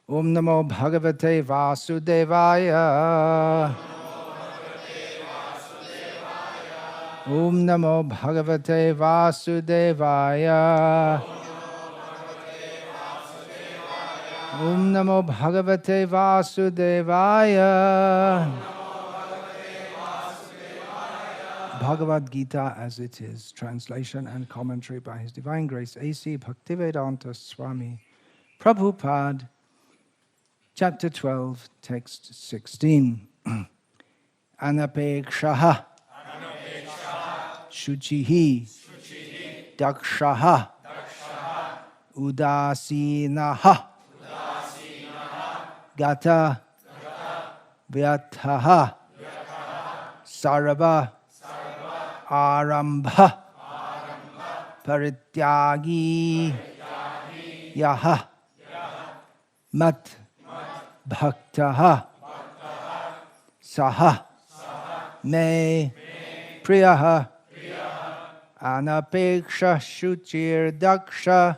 Om Namo Bhagavate Vasudevaya. Om Namo Bhagavate Vasudevaya. Om Namo Bhagavate Vasudevaya. Bhagavad-gita as it is, translation and commentary by His Divine Grace A.C. Bhaktivedanta Swami, Prabhupada, Chapter 12, Text 16. Anapekshaha Shuchihi Dakshaha Udasinaha Gata Vyataha Sarva Arambha Parityagi Yaha Mat Bhaktaha Saha Me Priyaha Anapeksha Shuchir Daksha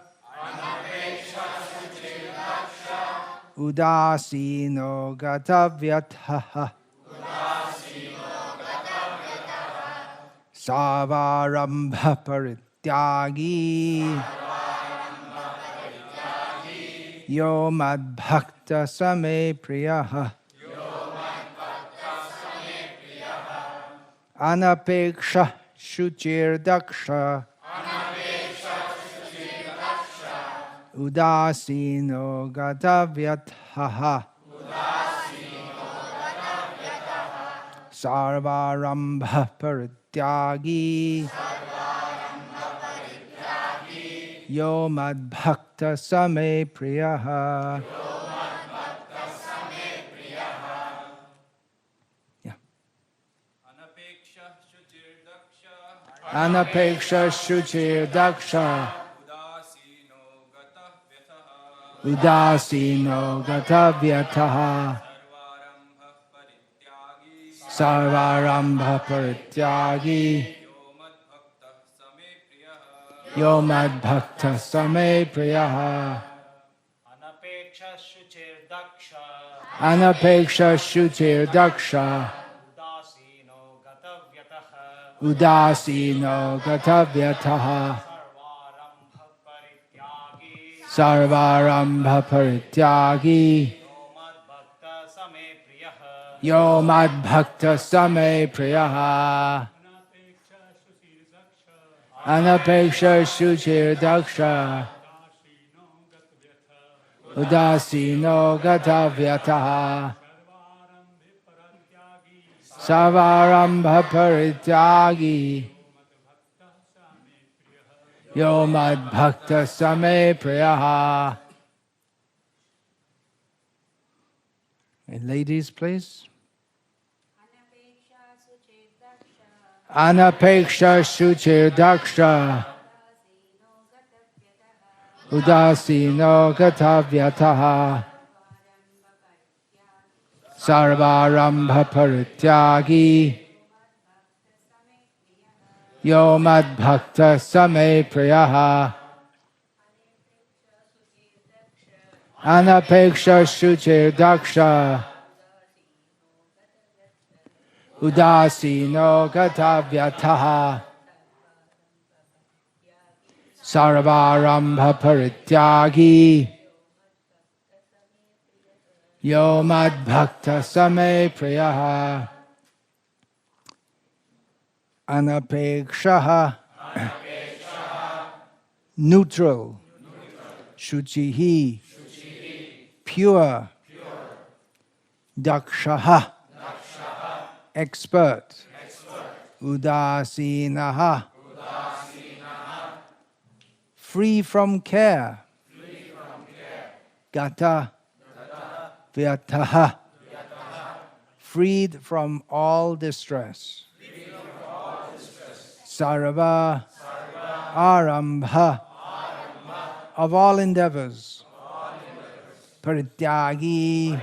Udasino Gatavyataha Savarambha Parityagi Yo Mad Bhakta Same Priyaha Anapeksha Shuchir Daksha Udasino Gatavyataha Sarvarambha Parityagi Yo Mad Bhakta Same Priyaha. Yeah. Anapeksha Shuchir Daksha Udasino Gatavyataha Sarvarambha Parityagi Yo Mad Bhakta Same Priyaha. Anapeksha Shuchir Daksha Udasino Gatavyataha Sarvarambha Parityagi Yo Mad Bhakta Same Priyaha. Anapeksha Shuchir Daksha Udasino Gatavyataha Sarvarambha Parityagi Yo Mad Bhakta Same Priyaha. And ladies, please. Anapeksha Shuchir Daksha Udasino Gatavyataha Sarvarambha Parityagi Yo Mad Bhakta Same Priyaha. Anapeksha Shuchir Daksha Udasino Gatavyataha Sarvarambha Parityagi Yo Mad Bhakta Same Priyaha. Anapekshaha neutral. Shuchihi pure. Dakshaha expert. Udasinaha free from care. Gata Vyataha freed from all distress. Sarva Arambha of all endeavors. Parityagi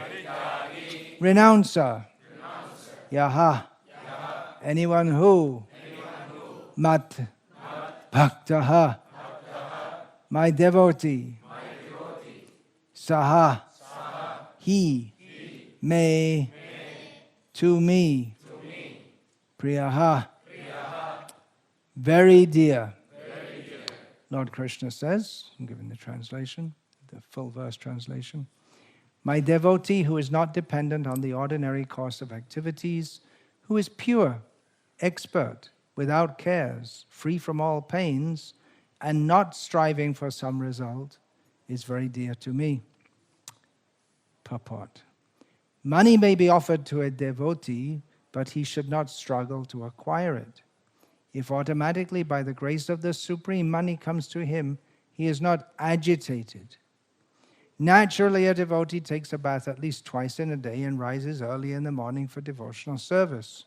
renouncer. Yaha anyone who. Mat Bhaktaha my devotee. Saha he may to me, priyaha, very dear. Lord Krishna says, I'm giving the translation, the full verse translation, my devotee who is not dependent on the ordinary course of activities, who is pure, expert, without cares, free from all pains, and not striving for some result, is very dear to me. Purport. Money may be offered to a devotee, but he should not struggle to acquire it. If automatically, by the grace of the Supreme, money comes to him, he is not agitated. Naturally, a devotee takes a bath at least twice in a day and rises early in the morning for devotional service.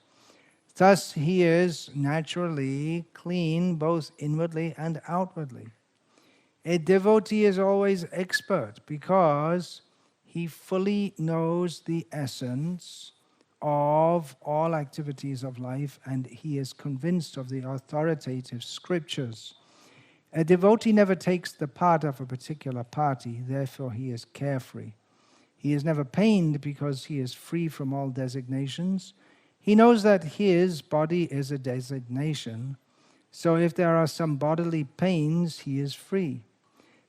Thus, he is naturally clean both inwardly and outwardly. A devotee is always expert because he fully knows the essence of all activities of life, and he is convinced of the authoritative scriptures. A devotee never takes the part of a particular party, therefore he is carefree. He is never pained because he is free from all designations. He knows that his body is a designation, so if there are some bodily pains, he is free.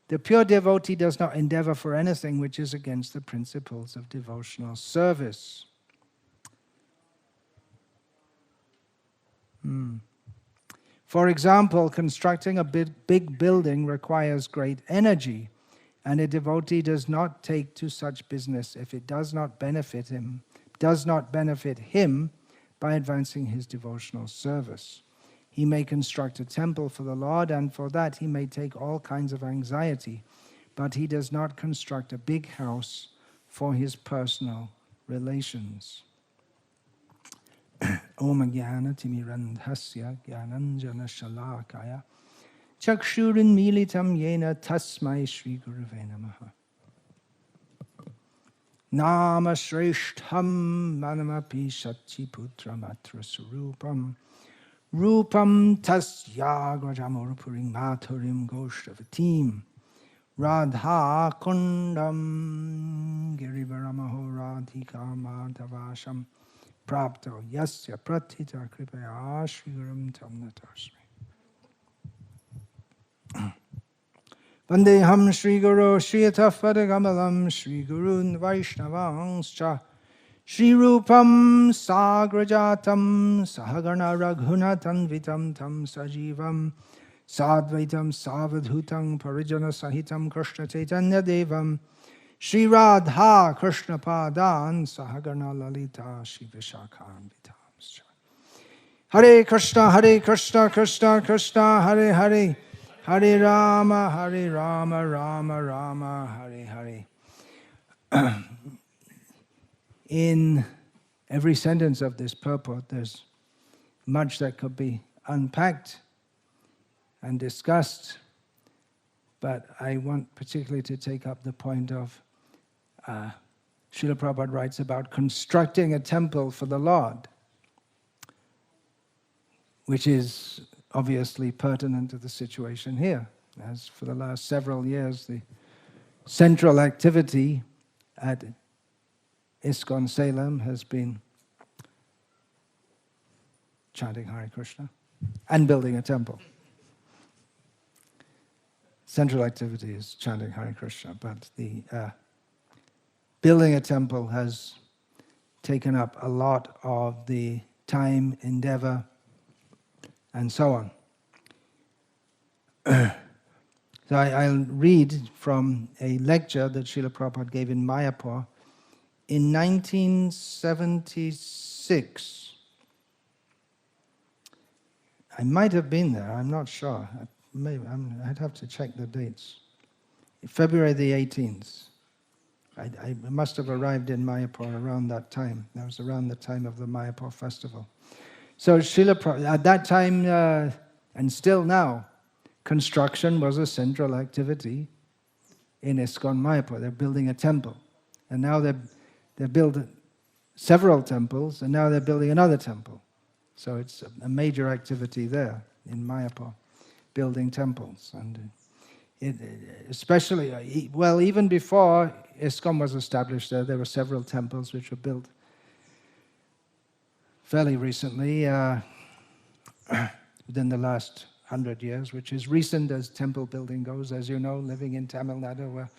The pure devotee does not endeavor for anything which is against the principles of devotional service. For example, constructing a big building requires great energy, and a devotee does not take to such business if it does not benefit him by advancing his devotional service. He may construct a temple for the Lord, and for that he may take all kinds of anxiety, but he does not construct a big house for his personal relations. Om Jnana Timirandhasya Jnananjana Shalakaya Chakshurin Militam Yena Tasmai Shri Guruve Namaha. Nama Shreshtham Manamapi Shachiputram Atra Surupam Rupam Tasya Grajamurupurim Maturim Goshtavatim Radha Kundam Girivaramaho Radhika Madhavasham Prapto Yasya Pratita Kripaya Shri Gurum Tam Natasmi. Vandeham Shri Guru Shri Atafadagamalam Shri Gurun Vaishnavangscha Shri Rupam Sagrajatam Sahagana Raghunatan Vitam Tam Sajivam Sadvaitam Savadhutam Parijana Sahitam Krishna Chaitanya Devam Shri Radha Krishna Padan Sahagana Lalita Shri Vishakhan Vitamscha. Hare Krishna Krishna Krishna Hare Hare Hare Rama Rama Rama Hare Hare. In every sentence of this purport, there's much that could be unpacked and discussed, but I want particularly to take up the point of Srila Prabhupada writes about constructing a temple for the Lord, which is obviously pertinent to the situation here, as for the last several years the central activity at ISKCON Salem has been chanting Hare Krishna and building a temple. Central activity is chanting Hare Krishna, but the building a temple has taken up a lot of the time, endeavor, and so on. So I'll read from a lecture that Srila Prabhupada gave in Mayapur in 1976. I might have been there, I'm not sure. I'd have to check the dates. February the 18th. I must have arrived in Mayapur around that time. That was around the time of the Mayapur festival. So Srila Prabhupada, at that time, and still now, construction was a central activity in ISKCON Mayapur. They're building a temple. And now they're building several temples, and now they're building another temple. So it's a major activity there in Mayapur, building temples. And Especially, well, even before ISKCON was established there were several temples which were built fairly recently, within the last 100 years, which is recent as temple building goes. As you know, living in Tamil Nadu, where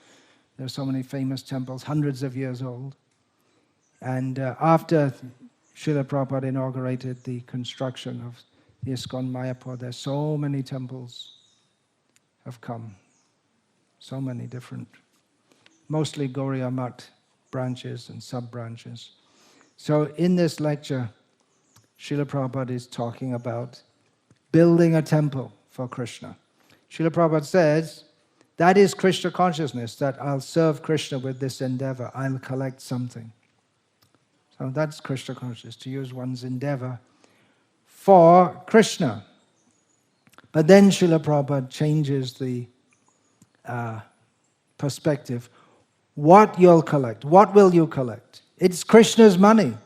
there are so many famous temples, hundreds of years old. And after Srila Prabhupada inaugurated the construction of the ISKCON Mayapur, there's so many temples have come. So many different, mostly Gauriya Math branches and sub-branches. So in this lecture, Srila Prabhupada is talking about building a temple for Krishna. Srila Prabhupada says, that is Krishna consciousness, that I'll serve Krishna with this endeavor, I'll collect something. So that's Krishna consciousness, to use one's endeavor for Krishna. But then Srila Prabhupada changes the perspective. What you'll collect, what will you collect? It's Krishna's money.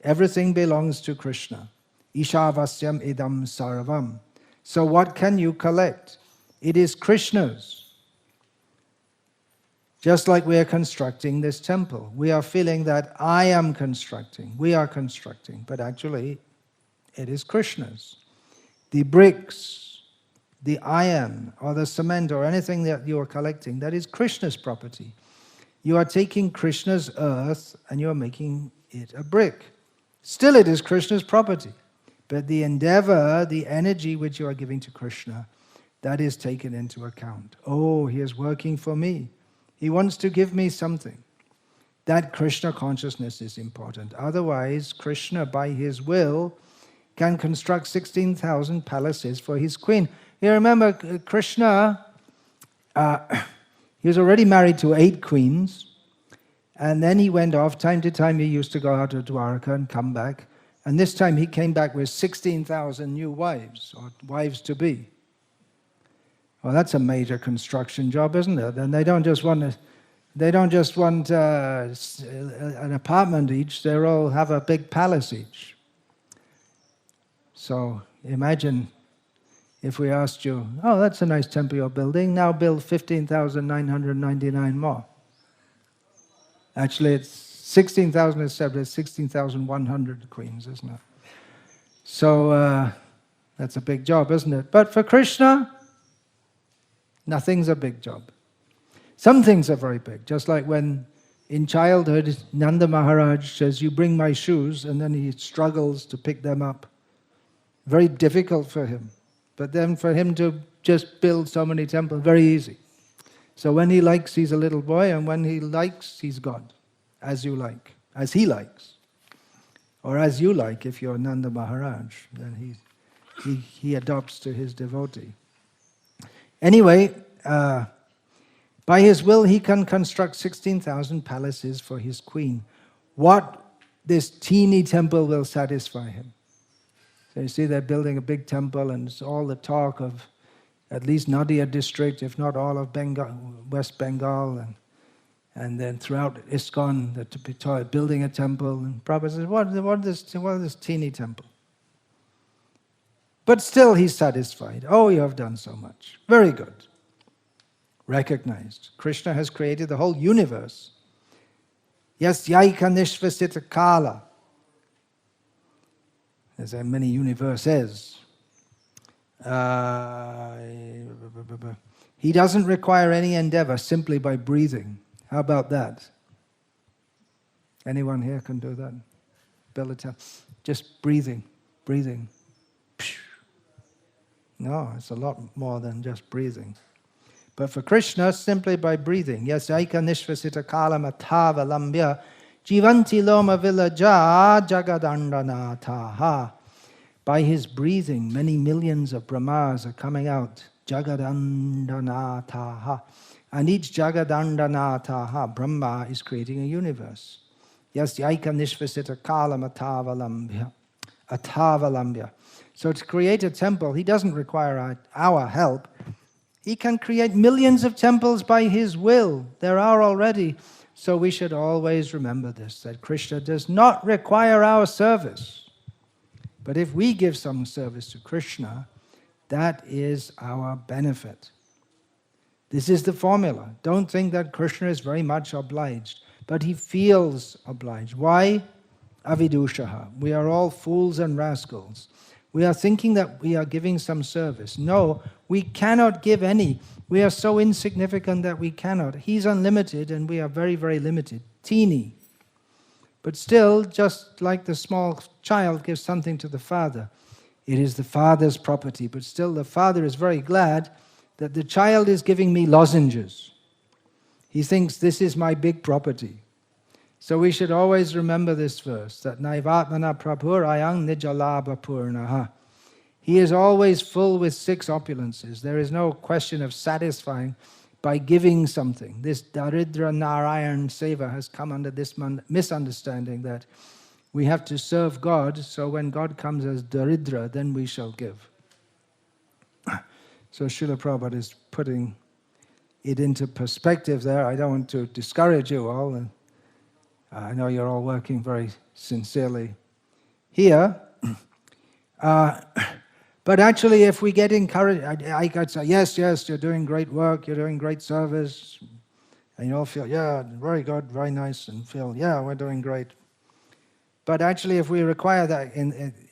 Everything belongs to Krishna. Ishavasyam idam sarvam. So what can you collect? It is Krishna's. Just like we are constructing this temple. We are feeling that I am constructing, we are constructing, but actually it is Krishna's. The bricks, the iron, or the cement, or anything that you are collecting, that is Krishna's property. You are taking Krishna's earth and you are making it a brick. Still it is Krishna's property. But the endeavor, the energy which you are giving to Krishna, that is taken into account. Oh, he is working for me. He wants to give me something. That Krishna consciousness is important. Otherwise, Krishna, by his will, can construct 16,000 palaces for his queen. You remember, Krishna, he was already married to 8 queens, and then he went off. Time to time he used to go out to Dwarka and come back. And this time he came back with 16,000 new wives, or wives-to-be. Well, that's a major construction job, isn't it? And they don't just want an apartment each, they all have a big palace each. So imagine if we asked you, oh, that's a nice temple you're building, now build 15,999 more. Actually, it's 16,000 is said, it's 16,100 queens, isn't it? So that's a big job, isn't it? But for Krishna, nothing's a big job. Some things are very big, just like when in childhood, Nanda Maharaj says, you bring my shoes, and then he struggles to pick them up. Very difficult for him. But then for him to just build so many temples, very easy. So when he likes, he's a little boy, and when he likes, he's God. As you like, as he likes. Or as you like, if you're Nanda Maharaj, then he adopts to his devotee. Anyway, by his will, he can construct 16,000 palaces for his queen. What this teeny temple will satisfy him. So you see, they're building a big temple, and it's all the talk of at least Nadia district, if not all of Bengal, West Bengal, and then throughout ISKCON, they're building a temple. And Prabhupada says, what is this teeny temple? But still he's satisfied. Oh, you have done so much. Very good. Recognized. Krishna has created the whole universe. Yes, yaika nishvasita kala. As there are many universes. He doesn't require any endeavor simply by breathing. How about that? Anyone here can do that? Build a temple. Just breathing. No, it's a lot more than just breathing. But for Krishna, simply by breathing. Yes, aika nishvasita kala matava lambya jivanti loma vilaja jagadandanataha. By his breathing, many millions of Brahmas are coming out. Jagadandanataha. And each jagadandanataha, Brahma, is creating a universe. Yes, yaika nishvasita kala matava lambya. So to create a temple, he doesn't require our help. He can create millions of temples by his will. There are already. So we should always remember this, that Krishna does not require our service. But if we give some service to Krishna, that is our benefit. This is the formula. Don't think that Krishna is very much obliged, but he feels obliged. Why? Avidushaha. We are all fools and rascals. We are thinking that we are giving some service. No, we cannot give any. We are so insignificant that we cannot. He's unlimited and we are very, very limited. Teeny. But still, just like the small child gives something to the father, it is the father's property, but still the father is very glad that the child is giving me lozenges. He thinks this is my big property. So we should always remember this verse, that Naivatmana prabhurayang nijalabha purnaha. He is always full with 6 opulences. There is no question of satisfying by giving something. This Daridra Narayan Seva has come under this misunderstanding that we have to serve God, so when God comes as Daridra, then we shall give. So Srila Prabhupada is putting it into perspective there. I don't want to discourage you all, and I know you're all working very sincerely here. But actually, if we get encouraged, I could say, yes, you're doing great work, you're doing great service, and you all feel, yeah, very good, very nice, and feel, yeah, we're doing great. But actually, if we require that,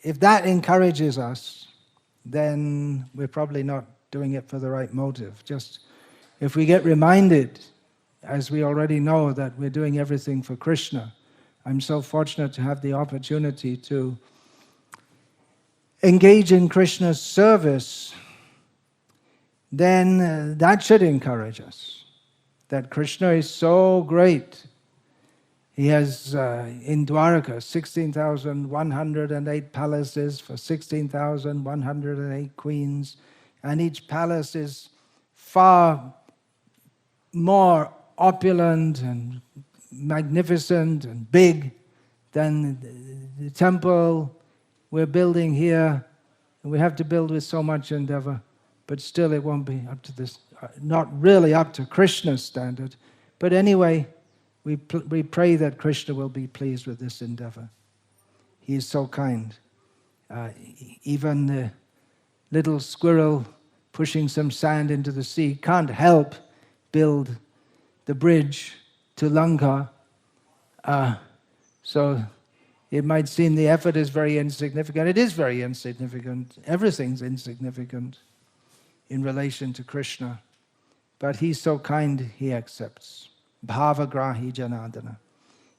if that encourages us, then we're probably not doing it for the right motive. Just if we get reminded, as we already know, that we're doing everything for Krishna. I'm so fortunate to have the opportunity to engage in Krishna's service, then that should encourage us. That Krishna is so great. He has, in Dwaraka, 16,108 palaces for 16,108 queens, and each palace is far more opulent and magnificent and big than the temple we're building here. We have to build with so much endeavor, but still it won't be up to this, not really up to Krishna's standard. But anyway, we pray that Krishna will be pleased with this endeavor. He is so kind. Even the little squirrel pushing some sand into the sea can't help build the bridge to Lanka. So it might seem the effort is very insignificant. It is very insignificant. Everything's insignificant in relation to Krishna. But he's so kind, he accepts. Bhavagrahi Janardana.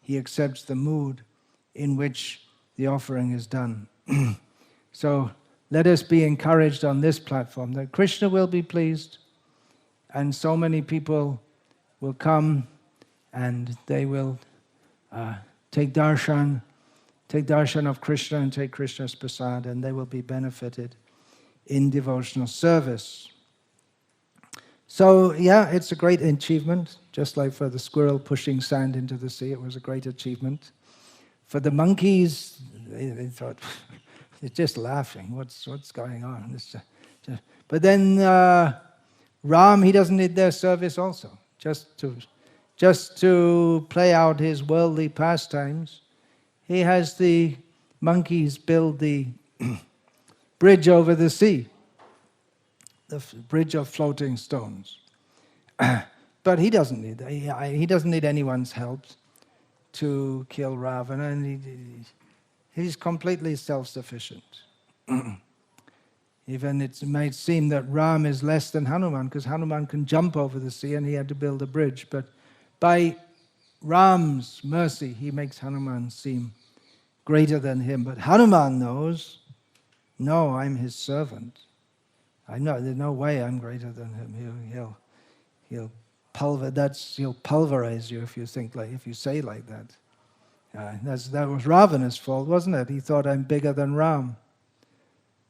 He accepts the mood in which the offering is done. So let us be encouraged on this platform that Krishna will be pleased, and so many people will come and they will take darshan of Krishna and take Krishna's prasad, and they will be benefited in devotional service. So yeah, it's a great achievement. Just like for the squirrel pushing sand into the sea, it was a great achievement. For the monkeys, they thought, they're just laughing. What's going on? But then Ram, he doesn't need their service also. Just to play out his worldly pastimes, he has the monkeys build the bridge over the sea, the bridge of floating stones. But he doesn't need that. He doesn't need anyone's help to kill Ravana, and he's completely self-sufficient. Even it might seem that Ram is less than Hanuman, because Hanuman can jump over the sea and he had to build a bridge. But by Ram's mercy, he makes Hanuman seem greater than him. But Hanuman knows, no, I'm his servant. I know there's no way I'm greater than him. He'll pulverize you if you say like that. That was Ravana's fault, wasn't it? He thought I'm bigger than Ram.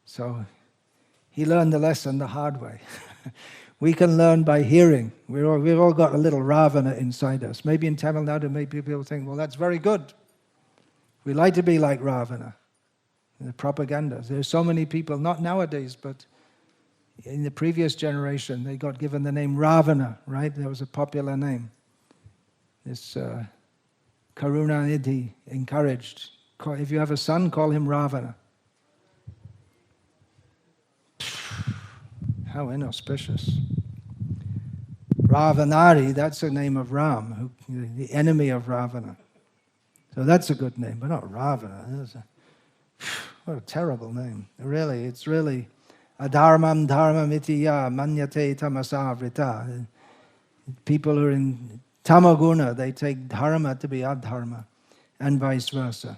So he learned the lesson the hard way. We can learn by hearing. We've all got a little Ravana inside us. Maybe in Tamil Nadu, maybe people think, well, that's very good. We like to be like Ravana. The propaganda. There's so many people, not nowadays, but in the previous generation, they got given the name Ravana, right? That was a popular name. This Karunanidhi encouraged. If you have a son, call him Ravana. How inauspicious. Ravanari, that's the name of Ram, the enemy of Ravana. So that's a good name, but not Ravana. What a terrible name. Really, it's really adharmam dharmam iti ya manyate tamasa vrita. People who are in tamaguna, they take dharma to be adharma, and vice versa.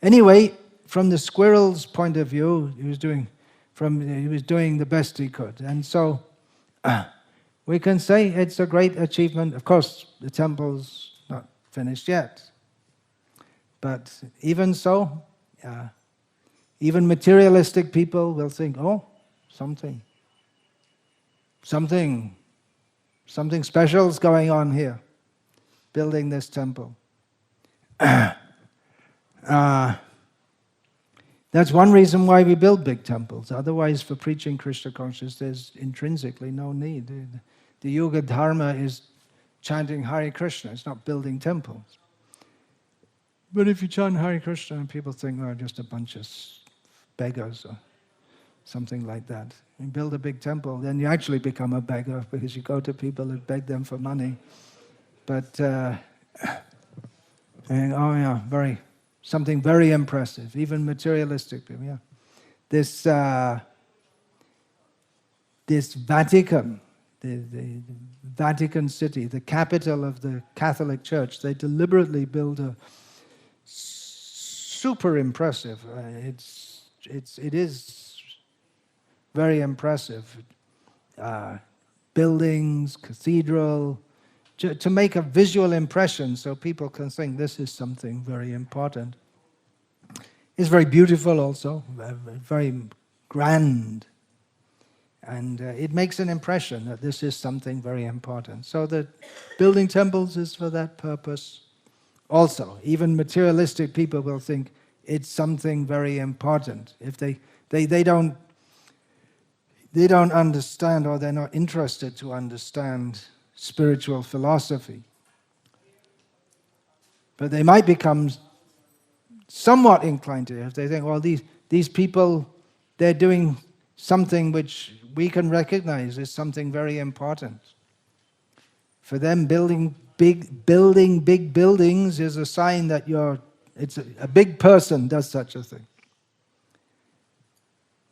Anyway, from the squirrel's point of view, he was doing the best he could. And so we can say it's a great achievement. Of course, the temple's not finished yet. But even so, even materialistic people will think, oh, something special is going on here, building this temple. That's one reason why we build big temples. Otherwise, for preaching Krishna consciousness, there's intrinsically no need. The Yuga Dharma is chanting Hare Krishna. It's not building temples. But if you chant Hare Krishna and people think, oh, just a bunch of beggars or something like that, you build a big temple, then you actually become a beggar because you go to people and beg them for money. But, something very impressive, even materialistic people, yeah. This Vatican, the Vatican City, the capital of the Catholic Church, they deliberately build a super impressive. It is very impressive. Buildings, cathedral, to make a visual impression so people can think this is something very important. It's very beautiful also, very grand. And it makes an impression that this is something very important. So that building temples is for that purpose. Also, even materialistic people will think it's something very important. If they don't understand, or they're not interested to understand spiritual philosophy. But they might become somewhat inclined to it if they think, well, these people, they're doing something which we can recognize as something very important. For them, building big buildings is a sign that it's a big person does such a thing.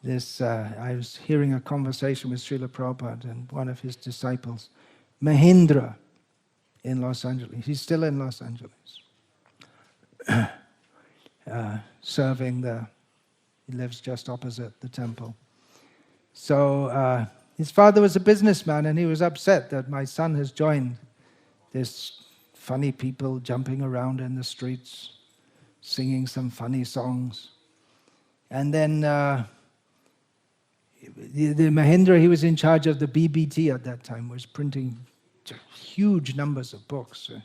I was hearing a conversation with Srila Prabhupada and one of his disciples, Mahindra, in Los Angeles. He's still in Los Angeles, serving there. He lives just opposite the temple. So his father was a businessman, and he was upset that my son has joined this funny people jumping around in the streets, singing some funny songs. And then the Mahindra, he was in charge of the BBT at that time, was printing huge numbers of books, 1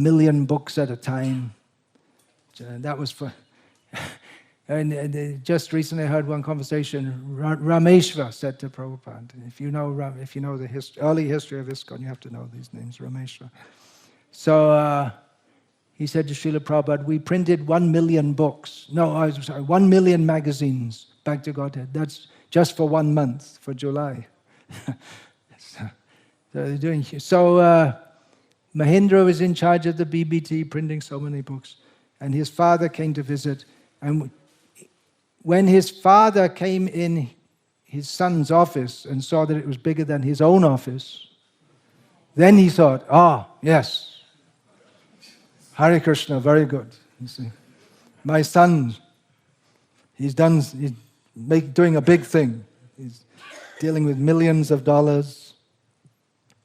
million books at a time. That was for... And just recently I heard one conversation, Rameshwar said to Prabhupada, if you know the early history of ISKCON, you have to know these names, Rameshwar. So he said to Srila Prabhupada, we printed 1 million books. No, I was sorry, 1 million magazines back to Godhead. That's just for 1 month, for July. So Mahindra was in charge of the BBT, printing so many books. And his father came to visit. And when his father came in his son's office and saw that it was bigger than his own office, then he thought, yes, Hare Krishna, very good. You see, my son, he's doing a big thing. He's dealing with millions of dollars,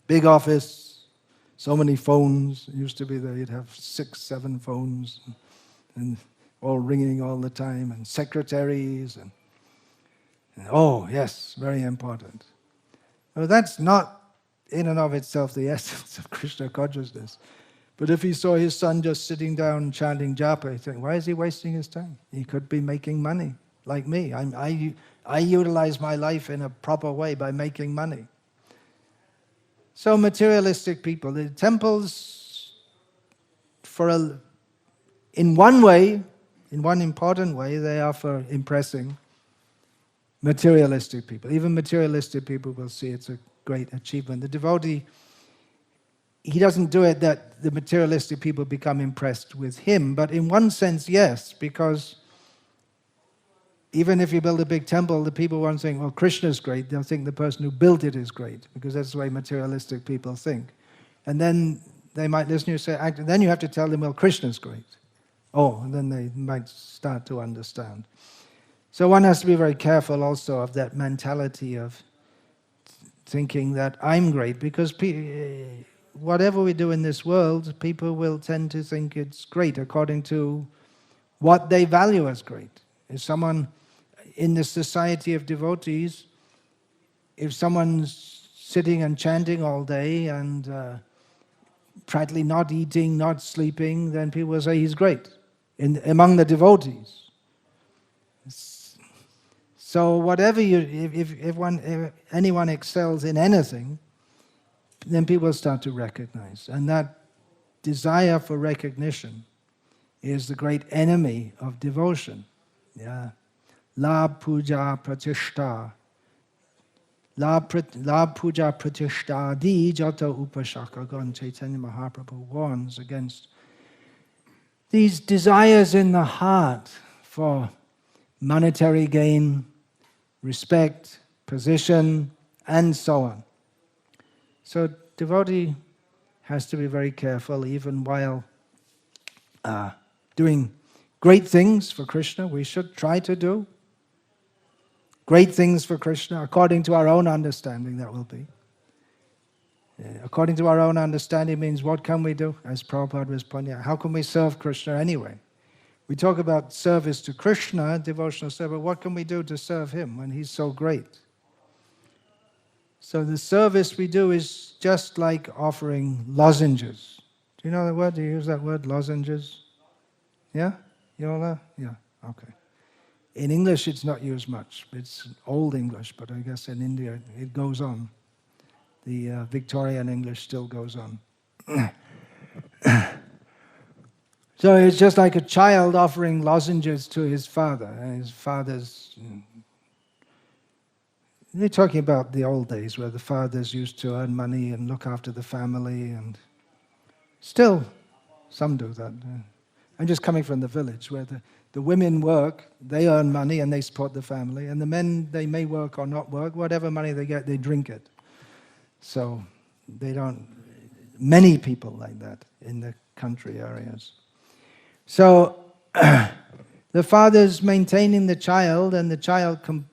big office, so many phones. It used to be that you'd have 6, 7 phones, and all ringing all the time, and secretaries, and oh, yes, very important. Well, that's not in and of itself the essence of Krishna consciousness. But if he saw his son just sitting down chanting japa, he'd think, why is he wasting his time? He could be making money, like me. I utilize my life in a proper way by making money. So materialistic people, the temples, in one way, in one important way, they are for impressing materialistic people. Even materialistic people will see it's a great achievement. The devotee, he doesn't do it that the materialistic people become impressed with him, but in one sense, yes, because even if you build a big temple, the people won't think, well, Krishna's great. They'll think the person who built it is great, because that's the way materialistic people think. And then they might listen to you say, then you have to tell them, well, Krishna's great. Oh, and then they might start to understand. So one has to be very careful also of that mentality of thinking that I'm great, because whatever we do in this world, people will tend to think it's great according to what they value as great. If someone in the society of devotees, if someone's sitting and chanting all day and practically not eating, not sleeping, then people will say he's great among the devotees. So whatever if anyone excels in anything, then people start to recognize. And that desire for recognition is the great enemy of devotion. Yeah. Labh puja pratishta. Labh puja pratishta di jata upashakagan. Chaitanya Mahaprabhu warns against these desires in the heart for monetary gain, respect, position, and so on. So devotee has to be very careful, even while doing great things for Krishna. We should try to do great things for Krishna, according to our own understanding, that will be. According to our own understanding means, what can we do? As Prabhupada was pointing out, how can we serve Krishna anyway? We talk about service to Krishna, devotional service, but what can we do to serve him when he's so great? So the service we do is just like offering lozenges. Do you know the word? Do you use that word, lozenges? Yeah? You all know? Yeah, okay. In English it's not used much. It's old English, but I guess in India it goes on. The Victorian English still goes on. So it's just like a child offering lozenges to his father. And his father's... They're talking about the old days where the fathers used to earn money and look after the family, and still some do that. I'm just coming from the village where the women work, they earn money and they support the family, and the men, they may work or not work, whatever money they get, they drink it. So they don't... Many people like that in the country areas. So the father's maintaining the child, and the child can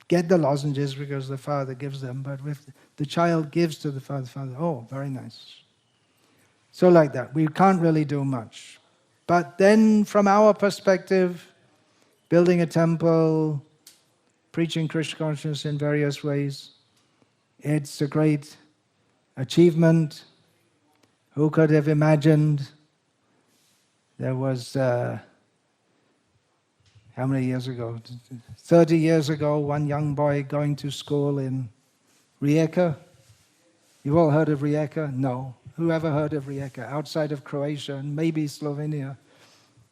get the lozenges because the father gives them, but if the child gives to the father, oh, very nice. So like that, we can't really do much. But then from our perspective, building a temple, preaching Krishna consciousness in various ways, it's a great achievement. Who could have imagined? There was, how many years ago? 30 years ago, one young boy going to school in Rijeka. You've all heard of Rijeka? No. Who ever heard of Rijeka? Outside of Croatia and maybe Slovenia.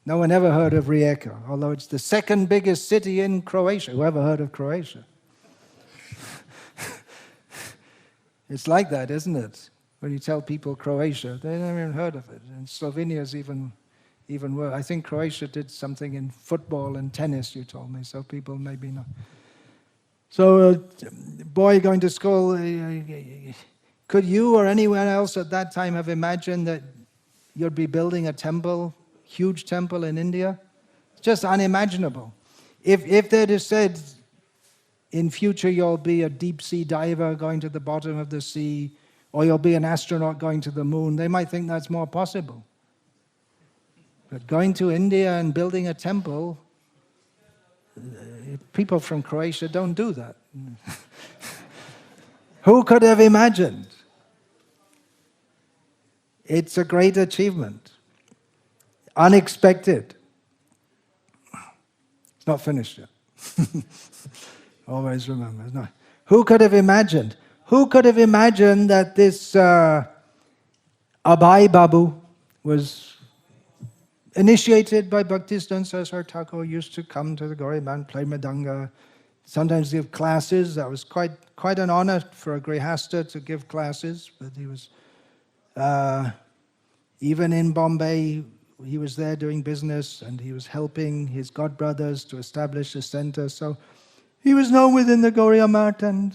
No one ever heard of Rijeka, although it's the second biggest city in Croatia. Who ever heard of Croatia? It's like that, isn't it? When you tell people Croatia, they never even heard of it. And Slovenia is even worse. I think Croatia did something in football and tennis, you told me, so people maybe not. So a boy going to school, could you or anyone else at that time have imagined that you'd be building a temple, huge temple in India? It's just unimaginable. If they'd have said, in future you'll be a deep sea diver going to the bottom of the sea, or you'll be an astronaut going to the moon, they might think that's more possible. But going to India and building a temple, people from Croatia don't do that. Who could have imagined? It's a great achievement. Unexpected. It's not finished yet. Always remember. It's not. Who could have imagined? Who could have imagined that this Abhay Babu was initiated by Bhaktisiddhanta Saraswati Thakur, used to come to the Gauriya Manth, play Mridanga, sometimes give classes. That was quite an honor for a Grihastha to give classes. But he was, even in Bombay, he was there doing business, and he was helping his godbrothers to establish a center. So he was known within the Gauriya Math, and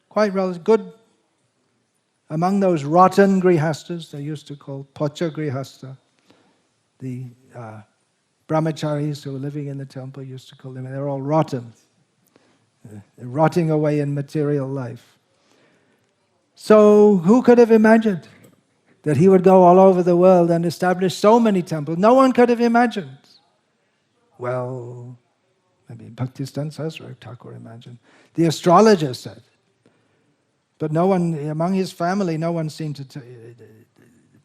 quite good. Among those rotten Grihasthas, they used to call Pocha Grihastha, the brahmacharis who were living in the temple used to call them, they're all rotten. They're rotting away in material life. So who could have imagined that he would go all over the world and establish so many temples? No one could have imagined. Well, maybe Bhaktistan Sasra Thakur imagined. The astrologer said. But no one, among his family, no one seemed to...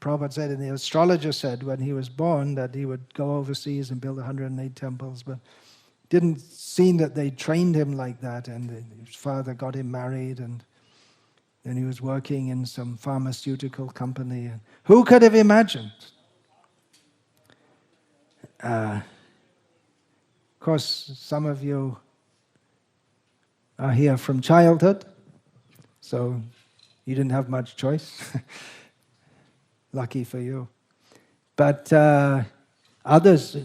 Prabhupada said, and the astrologer said when he was born that he would go overseas and build 108 temples, but didn't seem that they trained him like that, and his father got him married, and then he was working in some pharmaceutical company. And who could have imagined? Of course, some of you are here from childhood, so you didn't have much choice. Lucky for you. But others,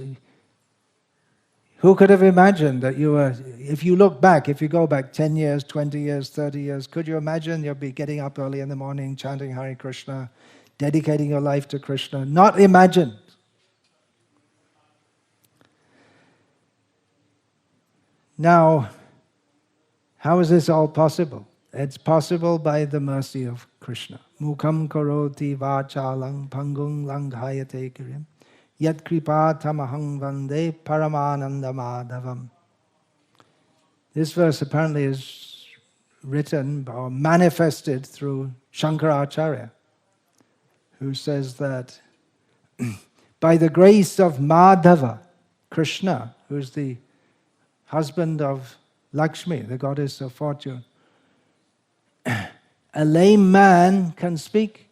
who could have imagined that you were, if you look back, if you go back 10 years, 20 years, 30 years, could you imagine you'll be getting up early in the morning, chanting Hare Krishna, dedicating your life to Krishna? Not imagined. Now, how is this all possible? It's possible by the mercy of Krishna. Mukham karoti vachalang pangung langhayate kirim yat kripa tamahang vande paramananda madhavam. This verse apparently is written or manifested through Shankaracharya, who says that by the grace of Madhava, Krishna, who's the husband of Lakshmi, the goddess of fortune, a lame man can speak.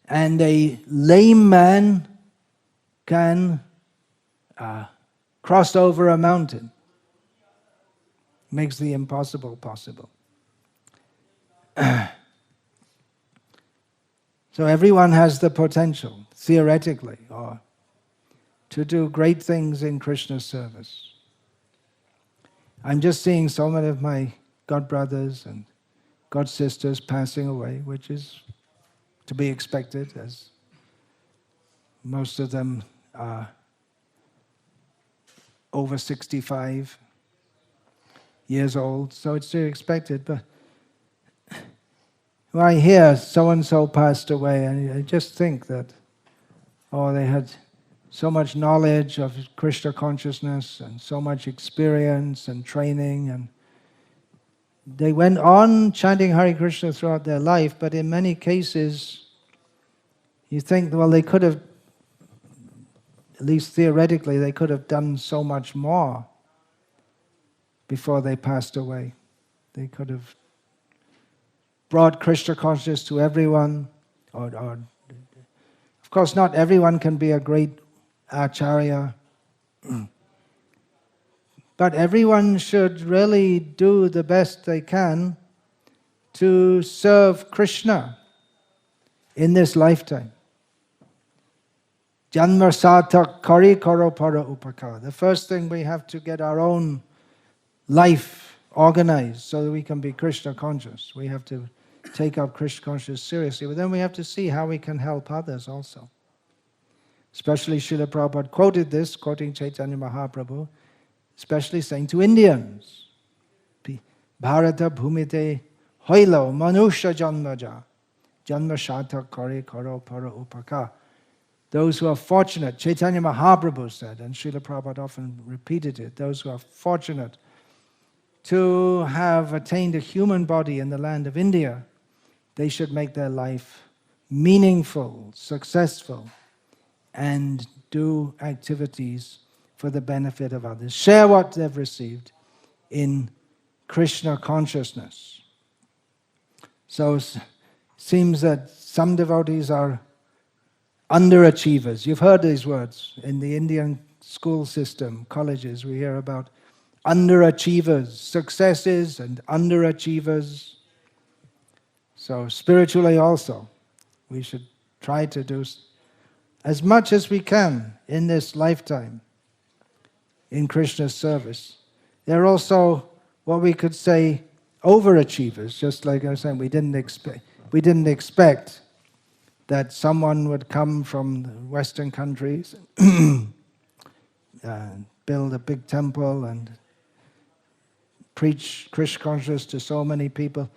And a lame man can cross over a mountain. Makes the impossible possible. So everyone has the potential, theoretically, or to do great things in Krishna's service. I'm just seeing so many of my God brothers and God sisters passing away, which is to be expected, as most of them are over 65 years old, so it's to be expected. But when I hear so-and-so passed away, I just think that, they had so much knowledge of Krishna consciousness and so much experience and training, and they went on chanting Hare Krishna throughout their life, but in many cases you think, well, they could have, at least theoretically, they could have done so much more before they passed away. They could have brought Krishna consciousness to everyone, or of course not everyone can be a great acharya, but everyone should really do the best they can to serve Krishna in this lifetime. Janma satak kari karo para upaka. The first thing, we have to get our own life organized so that we can be Krishna conscious. We have to take up Krishna consciousness seriously, but then we have to see how we can help others also. Especially Srila Prabhupada quoted this, quoting Chaitanya Mahaprabhu, especially saying to Indians, Bharata bhumite hoilo manusha janmaja, janma shata kare karo para upaka. Those who are fortunate, Chaitanya Mahaprabhu said, and Srila Prabhupada often repeated it, those who are fortunate to have attained a human body in the land of India, they should make their life meaningful, successful, and do activities for the benefit of others. Share what they've received in Krishna consciousness. So it seems that some devotees are underachievers. You've heard these words in the Indian school system, colleges, we hear about underachievers, successes and underachievers. So spiritually also, we should try to do as much as we can in this lifetime in Krishna's service. There are also what we could say overachievers, just like I was saying, we didn't expect that someone would come from the Western countries and build a big temple and preach Krishna consciousness to so many people.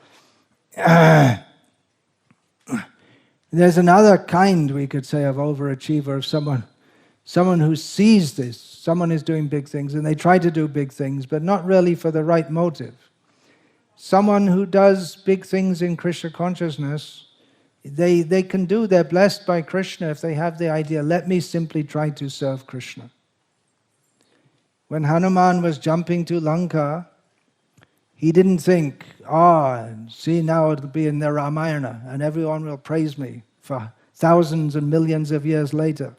There's another kind, we could say, of overachiever, of someone who sees this, someone is doing big things, and they try to do big things, but not really for the right motive. Someone who does big things in Krishna consciousness, they can do, they're blessed by Krishna if they have the idea, let me simply try to serve Krishna. When Hanuman was jumping to Lanka, he didn't think, see, now it'll be in the Ramayana and everyone will praise me for thousands and millions of years later.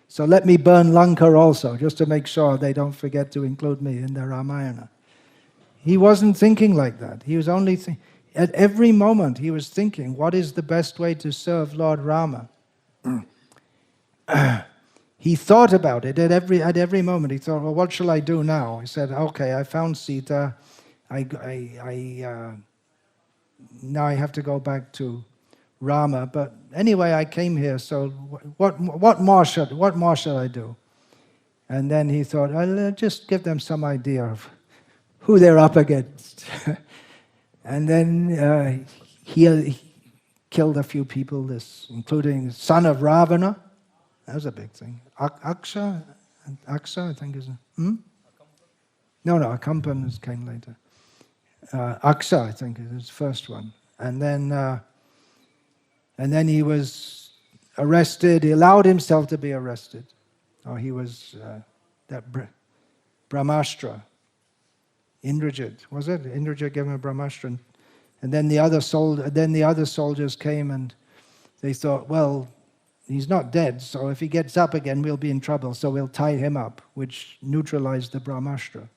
So let me burn Lanka also, just to make sure they don't forget to include me in the Ramayana. He wasn't thinking like that. He was only at every moment he was thinking, what is the best way to serve Lord Rama? He thought about it at every moment. He thought, well, what shall I do now? He said, okay, I found Sita. Now I have to go back to Rama. But anyway, I came here. So what more shall I do? And then he thought, I'll just give them some idea of who they're up against. And then he killed a few people, including the son of Ravana. That was a big thing. Aksha, I think is. No, Akampan came later. Aksha, I think, is his first one. And then he was arrested. He allowed himself to be arrested. Or he was that Brahmastra. Indrajit, was it? Indrajit gave him a Brahmastra. And then the other soldiers came and they thought, well, he's not dead, so if he gets up again, we'll be in trouble, so we'll tie him up, which neutralized the Brahmastra.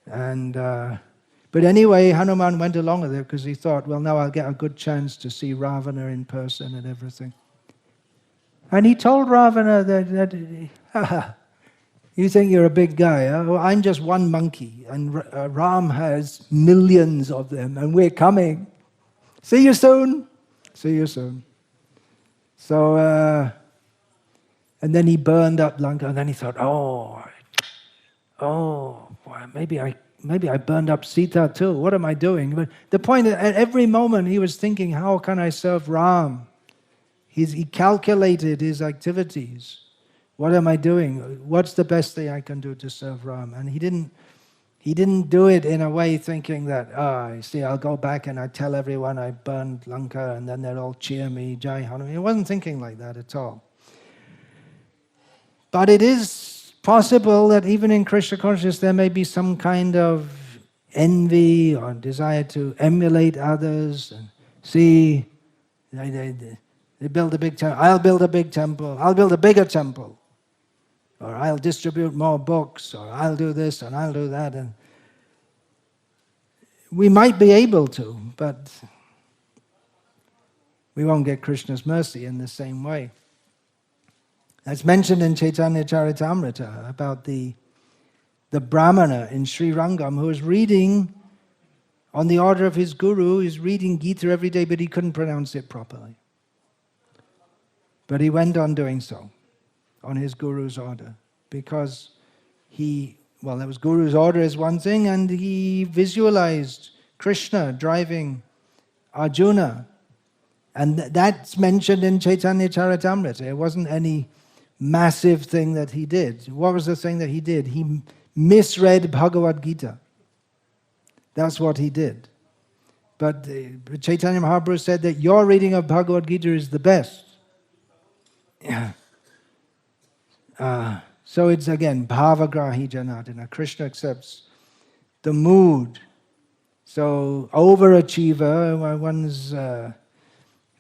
But anyway, Hanuman went along with it because he thought, well, now I'll get a good chance to see Ravana in person and everything. And he told Ravana that you think you're a big guy, huh? Well, I'm just one monkey, and Ram has millions of them, and we're coming. See you soon. See you soon. So, and then he burned up Lanka, and then he thought, boy, maybe I burned up Sita too. What am I doing? But the point is, at every moment he was thinking, how can I serve Ram? He calculated his activities. What am I doing? What's the best thing I can do to serve Ram? And he didn't do it in a way thinking that, I'll go back and I tell everyone I burned Lanka and then they'll all cheer me, Jai Hanuman. He wasn't thinking like that at all. But it is possible that even in Krishna consciousness there may be some kind of envy or desire to emulate others. And see, they build a big temple. I'll build a big temple. I'll build a bigger temple. Or I'll distribute more books, or I'll do this and I'll do that. And we might be able to, but we won't get Krishna's mercy in the same way. That's mentioned in Chaitanya Charitamrita about the Brahmana in Sri Rangam who was reading, on the order of his guru, he's reading Gita every day, but he couldn't pronounce it properly. But he went on doing so, on his guru's order, because there was guru's order is one thing, and he visualized Krishna driving Arjuna, and that's mentioned in Chaitanya Charitamrita. It wasn't any massive thing that he did. What was the thing that he did? He misread Bhagavad-gita. That's what he did. But Chaitanya Mahaprabhu said that your reading of Bhagavad-gita is the best. So it's again bhavagrahi janardana. Krishna accepts the mood. So overachiever, one's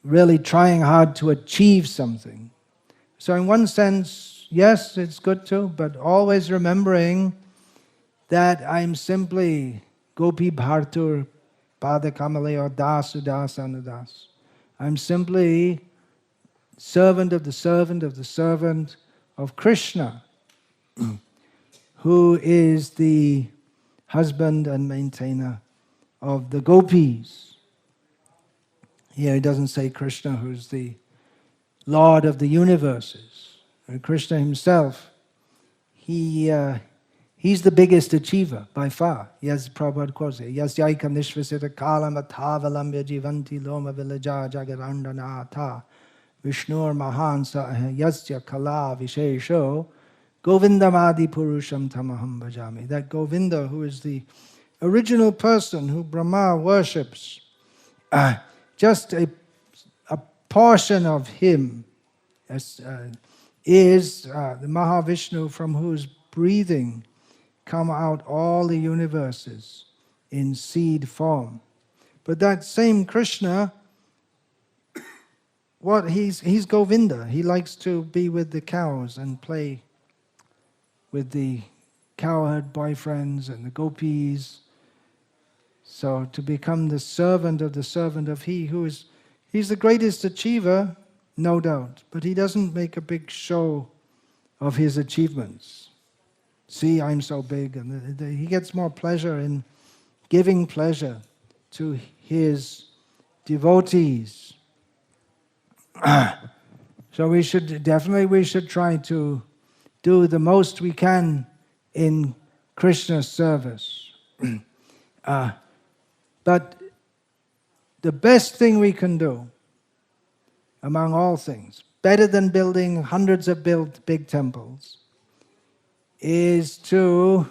really trying hard to achieve something. So in one sense, yes, it's good too, but always remembering that I'm simply Gopi Bhartur Pada Kamale or Das Udas Anudas. I'm simply servant of the servant of the servant of Krishna, who is the husband and maintainer of the gopis. Here he doesn't say Krishna, who's the Lord of the universes. Krishna himself, he's the biggest achiever by far. Yes, Prabhupada quotes it. Yasyaika nishvasita kalam athavalambya jivanti loma vilaja jagarandana Vishnur mahan sa yasya kala vishesho Govindamadi Purusham Tamaham Bhajami. That Govinda, who is the original person who Brahma worships, just a portion of him is the Mahavishnu, from whose breathing come out all the universes in seed form. But that same Krishna, he's Govinda. He likes to be with the cows and play with the cowherd boyfriends and the gopis. So to become the servant of he who is, he's the greatest achiever, no doubt, but he doesn't make a big show of his achievements. See, I'm so big, and he gets more pleasure in giving pleasure to his devotees. So we should try to do the most we can in Krishna's service. But the best thing we can do, among all things, better than building hundreds of big temples, is to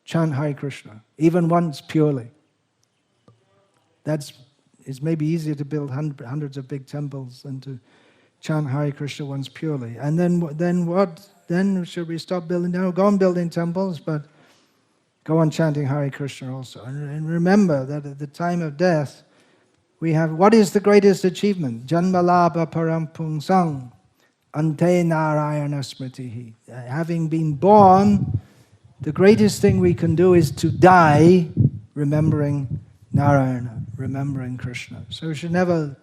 chant Hare Krishna, even once purely. It's maybe easier to build hundreds of big temples than to chant Hare Krishna once purely. And then what? Then should we stop building? No, go on building temples, but go on chanting Hare Krishna also. And remember that at the time of death, we have, what is the greatest achievement? Janmalabha param pungsang ante narayana smritihi. Having been born, the greatest thing we can do is to die remembering Narayana, remembering Krishna. So we should never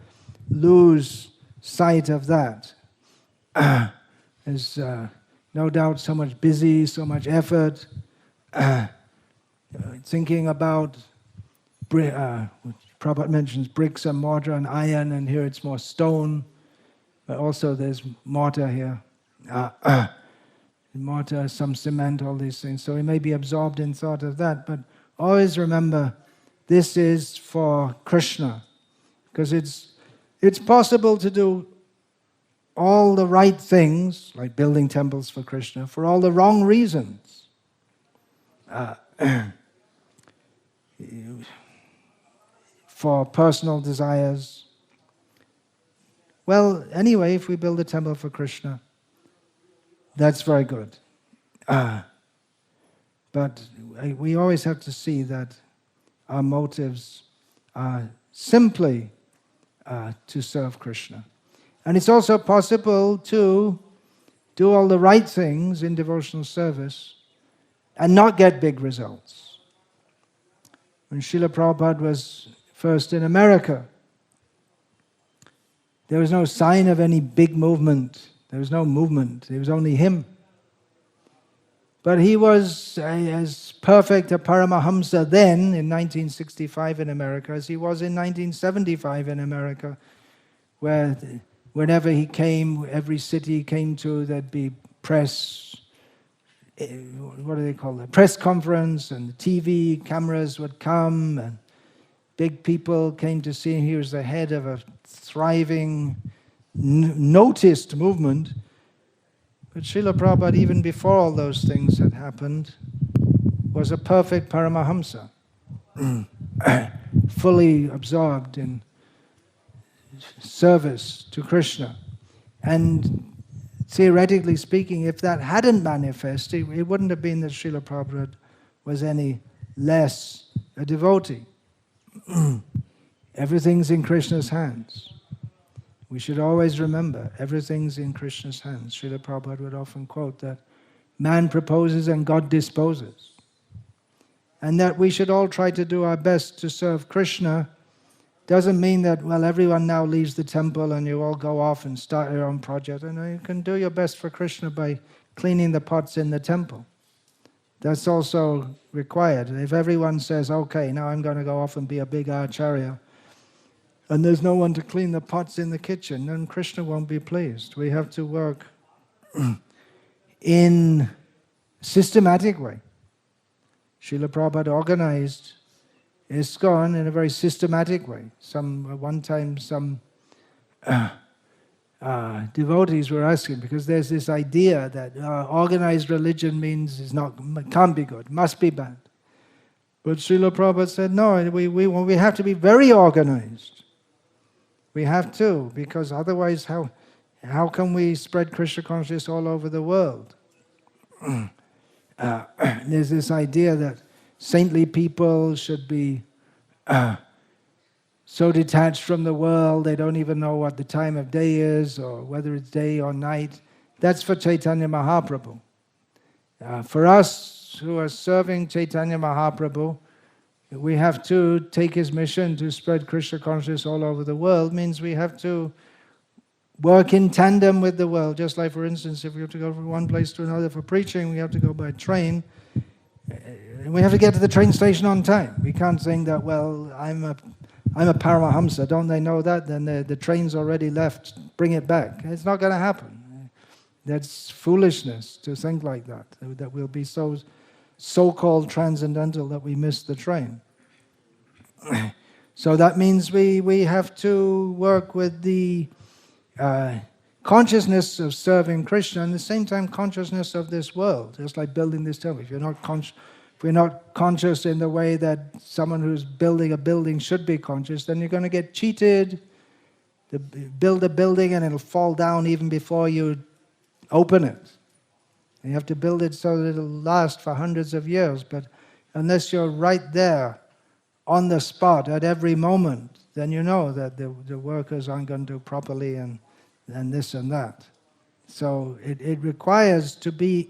lose sight of that. There's no doubt so much busy, so much effort, thinking about, Prabhupada mentions bricks and mortar and iron, and here it's more stone, but also there's mortar here. Mortar, some cement, all these things. So we may be absorbed in thought of that, but always remember this is for Krishna, because it's possible to do all the right things, like building temples for Krishna, for all the wrong reasons. For personal desires. Well, anyway, if we build a temple for Krishna, that's very good. But we always have to see that our motives are simply to serve Krishna. And it's also possible to do all the right things in devotional service and not get big results. When Srila Prabhupada was first in America, there was no sign of any big movement. There was no movement. It was only him. But he was as perfect a Paramahamsa then, in 1965 in America, as he was in 1975 in America, where whenever he came, every city he came to, there'd be press, what do they call it? Press conference, and TV cameras would come, and big people came to see him. He was the head of a thriving, noticed movement. But Srila Prabhupada, even before all those things had happened, was a perfect Paramahamsa, fully absorbed in service to Krishna. And theoretically speaking, if that hadn't manifested, it wouldn't have been that Srila Prabhupada was any less a devotee. Everything's in Krishna's hands. We should always remember, everything's in Krishna's hands. Srila Prabhupada would often quote that man proposes and God disposes. And that we should all try to do our best to serve Krishna doesn't mean that, well, everyone now leaves the temple and you all go off and start your own project. And you can do your best for Krishna by cleaning the pots in the temple. That's also required. If everyone says, okay, now I'm going to go off and be a big acharya, and there's no one to clean the pots in the kitchen, then Krishna won't be pleased. We have to work in a systematic way. Srila Prabhupada organized ISKCON in a very systematic way. One time some devotees were asking, because there's this idea that organized religion means can't be good, must be bad. But Srila Prabhupada said, no, we have to be very organized. We have to, because otherwise how can we spread Krishna consciousness all over the world? There's this idea that saintly people should be so detached from the world, they don't even know what the time of day is, or whether it's day or night. That's for Chaitanya Mahaprabhu. For us who are serving Chaitanya Mahaprabhu, we have to take his mission to spread Krishna consciousness all over the world. Means we have to work in tandem with the world. Just like, for instance, if we have to go from one place to another for preaching, we have to go by train. We have to get to the train station on time. We can't think that, well, I'm a Paramahamsa, don't they know that? Then the train's already left, bring it back. It's not going to happen. That's foolishness to think like that we'll be so-called transcendental that we miss the train. So that means we have to work with the consciousness of serving Krishna and at the same time consciousness of this world, just like building this temple. If we're not conscious in the way that someone who's building a building should be conscious, then you're going to get cheated. Build a building and it'll fall down even before you open it. You have to build it so that it'll last for hundreds of years, but unless you're right there on the spot at every moment, then you know that the workers aren't going to do properly and this and that. So it requires to be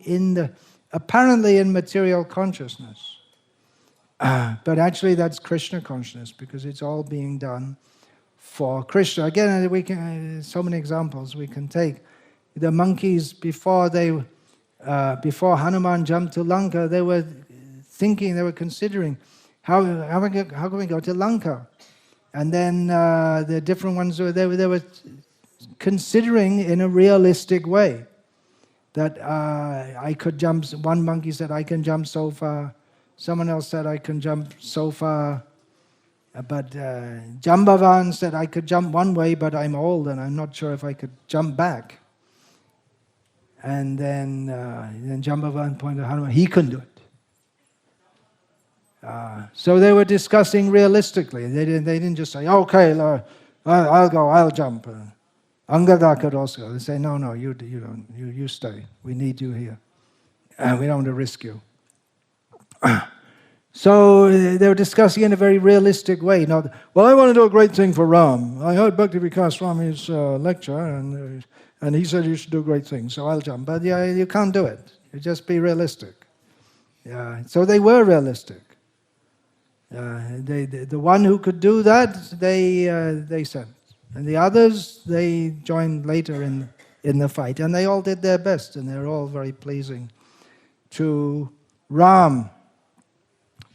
apparently in material consciousness. But actually that's Krishna consciousness, because it's all being done for Krishna. Again, so many examples we can take. The monkeys, before Hanuman jumped to Lanka, they were considering, how can we go to Lanka? And then the different ones, they were considering in a realistic way that I could jump. One monkey said, I can jump so far. Someone else said, I can jump so far. But Jambavan said, I could jump one way, but I'm old and I'm not sure if I could jump back. And then Jambavan pointed out Hanuman, he couldn't do it. So they were discussing realistically. They didn't just say, okay, Lord, I'll jump. Angada could also. They say, no, you don't. You stay. We need you here. We don't want to risk you. So they were discussing in a very realistic way. Not, well, I want to do a great thing for Ram. I heard Bhakti Vikasa Swami's lecture, and he said you should do great things, so I'll jump. But yeah, you can't do it. You just be realistic. So they were realistic. The one who could do that, they sent. And the others, they joined later in the fight. And they all did their best, and they're all very pleasing to Ram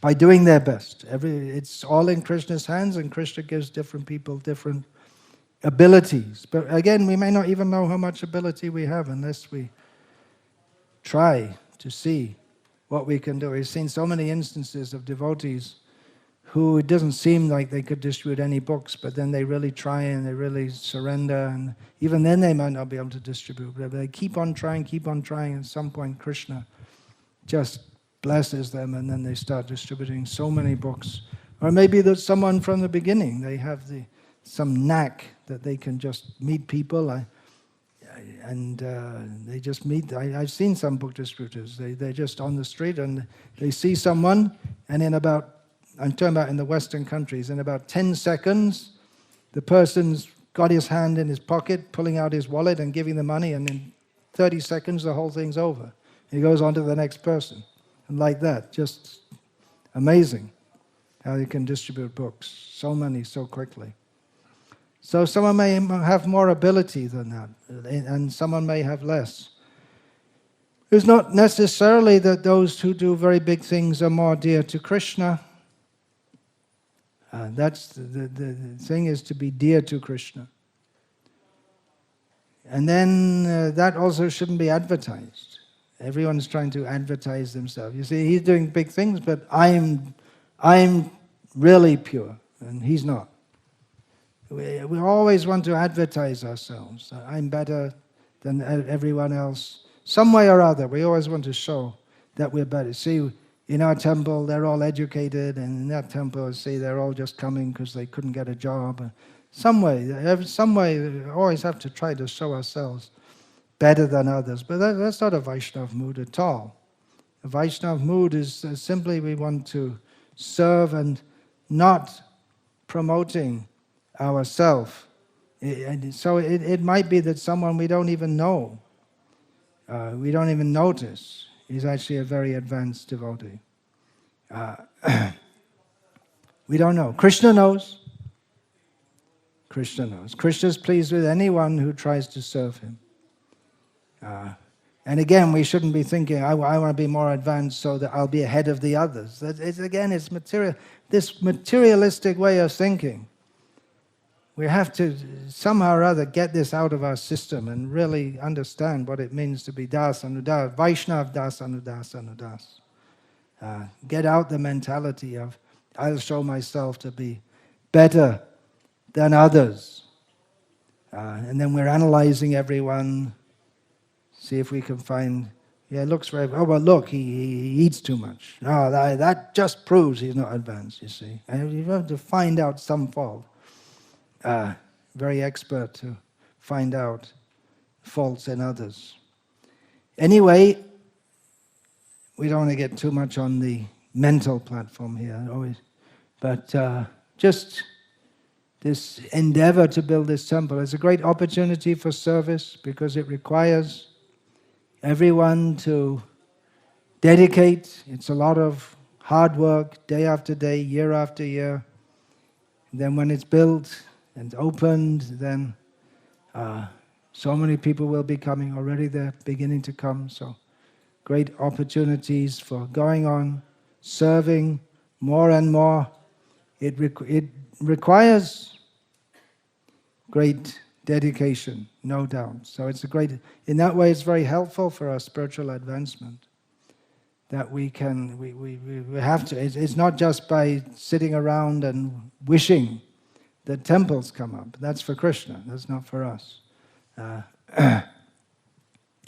by doing their best. It's all in Krishna's hands, and Krishna gives different people different abilities. But again, we may not even know how much ability we have unless we try to see what we can do. We've seen so many instances of devotees who it doesn't seem like they could distribute any books, but then they really try and they really surrender, and even then they might not be able to distribute. But they keep on trying, at some point Krishna just blesses them, and then they start distributing so many books. Or maybe there's someone from the beginning, they have some knack that they can just meet people, and they just meet. I've seen some book distributors, they're just on the street and they see someone, and I'm talking about in the Western countries, in about 10 seconds, the person's got his hand in his pocket, pulling out his wallet and giving the money, and in 30 seconds the whole thing's over. He goes on to the next person. And like that, just amazing how you can distribute books. So many, so quickly. So someone may have more ability than that, and someone may have less. It's not necessarily that those who do very big things are more dear to Krishna. That's the thing, is to be dear to Krishna. And then that also shouldn't be advertised. Everyone's trying to advertise themselves. You see, he's doing big things, but I'm really pure, and he's not. We always want to advertise ourselves. I'm better than everyone else. Some way or other, we always want to show that we're better. See, in our temple, they're all educated, and in that temple, see, they're all just coming because they couldn't get a job. Some way, we always have to try to show ourselves better than others. But that's not a Vaishnava mood at all. A Vaishnava mood is simply we want to serve and not promoting ourselves. So it might be that someone we don't even know, we don't even notice, is actually a very advanced devotee. We don't know. Krishna knows. Krishna knows. Krishna is pleased with anyone who tries to serve him. And again, we shouldn't be thinking, I want to be more advanced so that I'll be ahead of the others. It's material. This materialistic way of thinking. We have to somehow or other get this out of our system and really understand what it means to be das anudas, Vaishnav das anudas anudas. Get out the mentality of, I'll show myself to be better than others. And then we're analyzing everyone, see if we can find, it looks very, look, he eats too much. No, that just proves he's not advanced, you see. And you have to find out some fault. Very expert to find out faults in others. Anyway, we don't want to get too much on the mental platform here, always, but just this endeavor to build this temple is a great opportunity for service because it requires everyone to dedicate. It's a lot of hard work, day after day, year after year. And then when it's built and opened, then so many people will be coming. Already they're beginning to come. So great opportunities for going on, serving more and more. It requires great dedication, no doubt. So it's in that way it's very helpful for our spiritual advancement. That we have to, it's not just by sitting around and wishing that temples come up. That's for Krishna, that's not for us.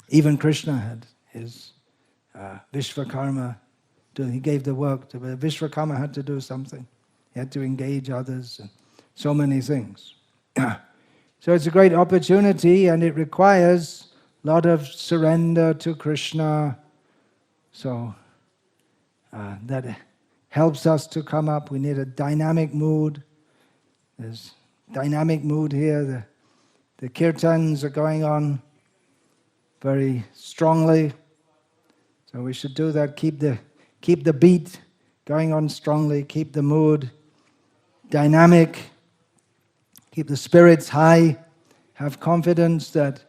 Even Krishna had his Vishvakarma, he gave the work, Vishvakarma had to do something. He had to engage others, and so many things. So it's a great opportunity, and it requires a lot of surrender to Krishna. So that helps us to come up. We need a dynamic mood. There's dynamic mood here. The kirtans are going on very strongly. So we should do that. Keep the beat going on strongly. Keep the mood dynamic. Keep the spirits high. Have confidence that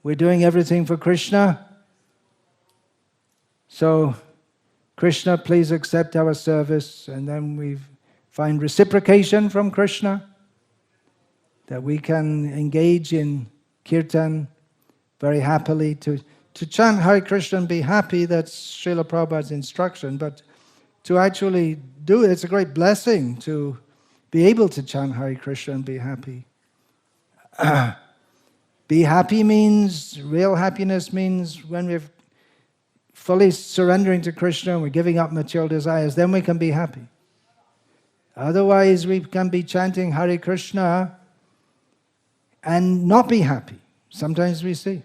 we're doing everything for Krishna. So, Krishna, please accept our service. And then we find reciprocation from Krishna, that we can engage in kirtan very happily. To chant Hare Krishna and be happy, that's Srila Prabhupada's instruction. But to actually do it, it's a great blessing to be able to chant Hare Krishna and be happy. Be happy means, real happiness means when we're fully surrendering to Krishna and we're giving up material desires, then we can be happy. Otherwise, we can be chanting Hare Krishna and not be happy. Sometimes we see.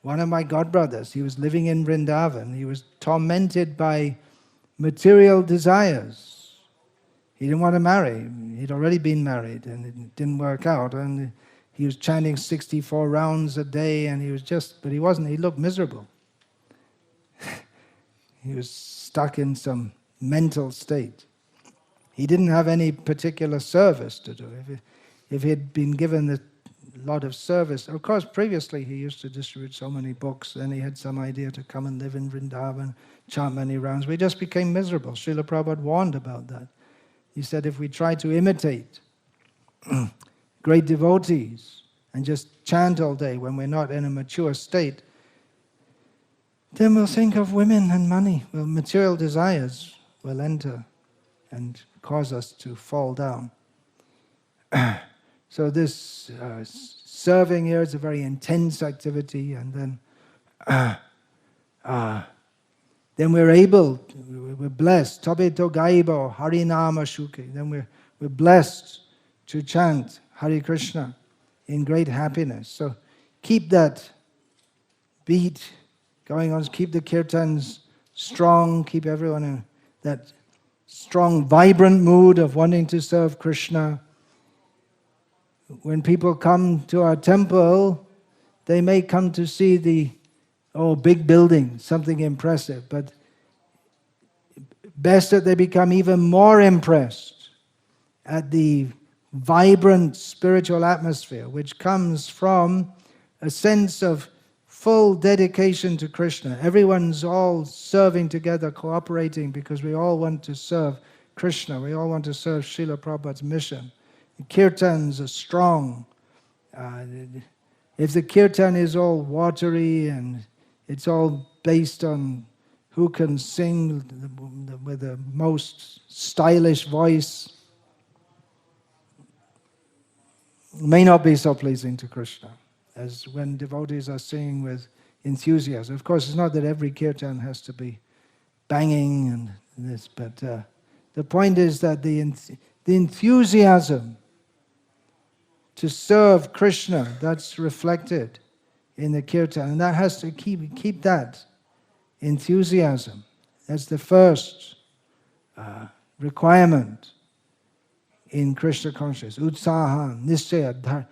One of my godbrothers, he was living in Vrindavan. He was tormented by material desires. He didn't want to marry. He'd already been married, and it didn't work out. And he was chanting 64 rounds a day, and but he wasn't, he looked miserable. He was stuck in some mental state. He didn't have any particular service to do. If he had been given a lot of service, of course, previously he used to distribute so many books, and he had some idea to come and live in Vrindavan, chant many rounds. We just became miserable. Srila Prabhupada warned about that. He said if we try to imitate great devotees and just chant all day when we're not in a mature state, then we'll think of women and money. Well, material desires will enter and cause us to fall down. So this serving here is a very intense activity, and then we're blessed. Tabeto gaibo harinama shuke. Then we're blessed to chant Hare Krishna in great happiness. So keep that beat going on. Keep the kirtans strong. Keep everyone in that strong, vibrant mood of wanting to serve Krishna. When people come to our temple, they may come to see the big building, something impressive, but best that they become even more impressed at the vibrant spiritual atmosphere, which comes from a sense of full dedication to Krishna. Everyone's all serving together, cooperating, because we all want to serve Krishna. We all want to serve Srila Prabhupada's mission. The kirtans are strong. If the kirtan is all watery and it's all based on who can sing with the most stylish voice, it may not be so pleasing to Krishna as when devotees are singing with enthusiasm. Of course, it's not that every kirtan has to be banging and this, but the point is that the enthusiasm to serve Krishna, that's reflected in the kirtan, and that has to keep that enthusiasm. That's the first requirement in Krishna consciousness. Utsaha, nishchaya,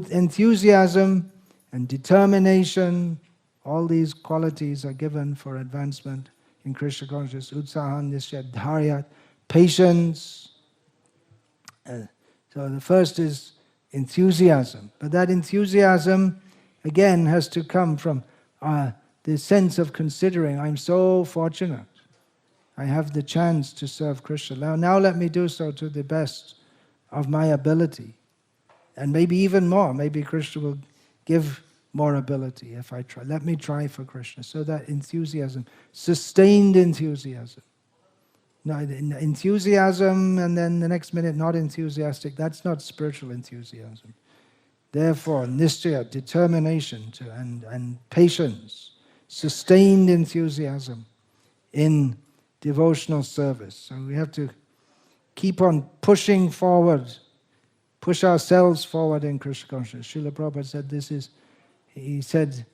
enthusiasm and determination, all these qualities are given for advancement in Krishna consciousness. Utsaha, nishchaya, dharya, patience. So the first is enthusiasm. But that enthusiasm, again, has to come from the sense of considering, I'm so fortunate. I have the chance to serve Krishna. Now let me do so to the best of my ability. And maybe even more. Maybe Krishna will give more ability if I try. Let me try for Krishna. So that enthusiasm, sustained enthusiasm. No, enthusiasm and then the next minute not enthusiastic, that's not spiritual enthusiasm. Therefore, nishchaya, determination and patience, sustained enthusiasm in devotional service. So we have to keep on pushing forward, push ourselves forward in Krishna consciousness. Srila Prabhupada said he said,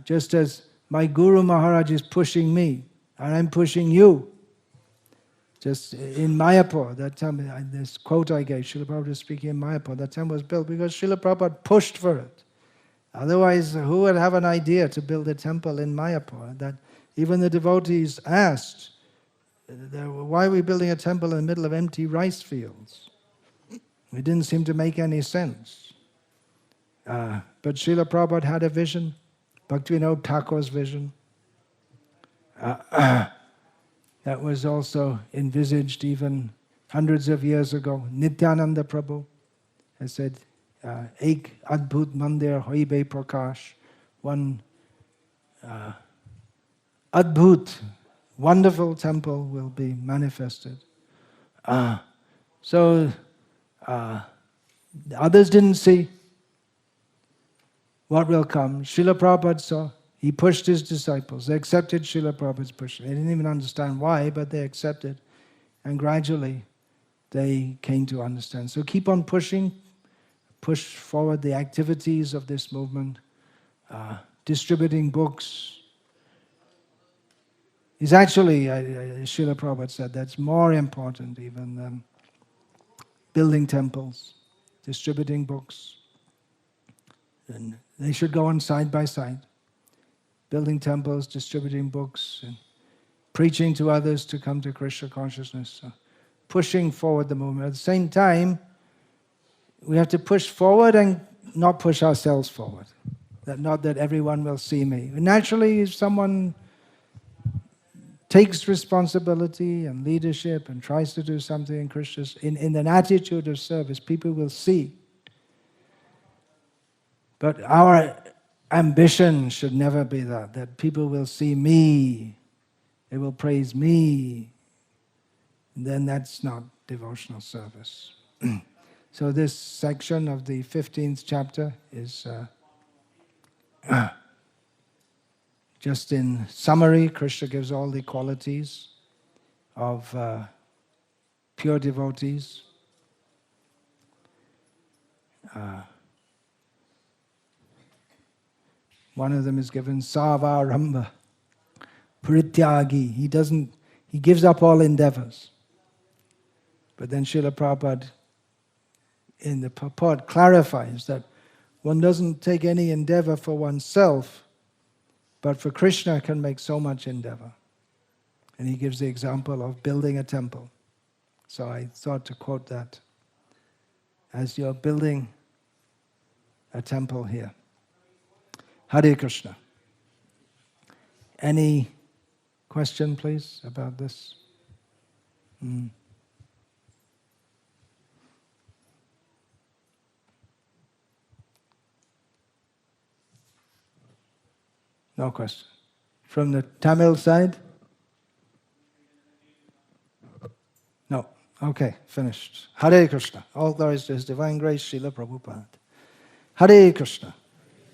just as my Guru Maharaj is pushing me, and I'm pushing you. Just in Mayapur, that time, this quote I gave, Srila Prabhupada speaking in Mayapur, that temple was built because Srila Prabhupada pushed for it. Otherwise, who would have an idea to build a temple in Mayapur? That even the devotees asked, why are we building a temple in the middle of empty rice fields? It didn't seem to make any sense. But Srila Prabhupada had a vision, Bhaktivinoda Thakur's vision. That was also envisaged even hundreds of years ago. Nityananda Prabhu has said, Ek Adbhut Mandir Hoibe Prakash, one Adbhut, wonderful temple will be manifested. So others didn't see what will come. Srila Prabhupada saw. He pushed his disciples. They accepted Srila Prabhupada's push. They didn't even understand why, but they accepted. And gradually, they came to understand. So keep on pushing. Push forward the activities of this movement. Distributing books. is actually, Srila Prabhupada said, that's more important even than building temples, distributing books. And they should go on side by side. Building temples, distributing books, and preaching to others to come to Krishna consciousness. Pushing forward the movement. At the same time, we have to push forward and not push ourselves forward. Not that everyone will see me. Naturally, if someone takes responsibility and leadership and tries to do something in Krishna's, in an attitude of service, people will see. But our ambition should never be that people will see me, they will praise me. Then that's not devotional service. So this section of the 15th chapter is just in summary. Krishna gives all the qualities of pure devotees. One of them is given Savarambha, Parityagi. He gives up all endeavors. But then Srila Prabhupada in the Purport clarifies that one doesn't take any endeavor for oneself, but for Krishna can make so much endeavor. And he gives the example of building a temple. So I thought to quote that as you're building a temple here. Hare Krishna. Any question, please, about this? No question. From the Tamil side? No. Okay, finished. Hare Krishna. All glories to His Divine Grace, Srila Prabhupada. Hare Krishna.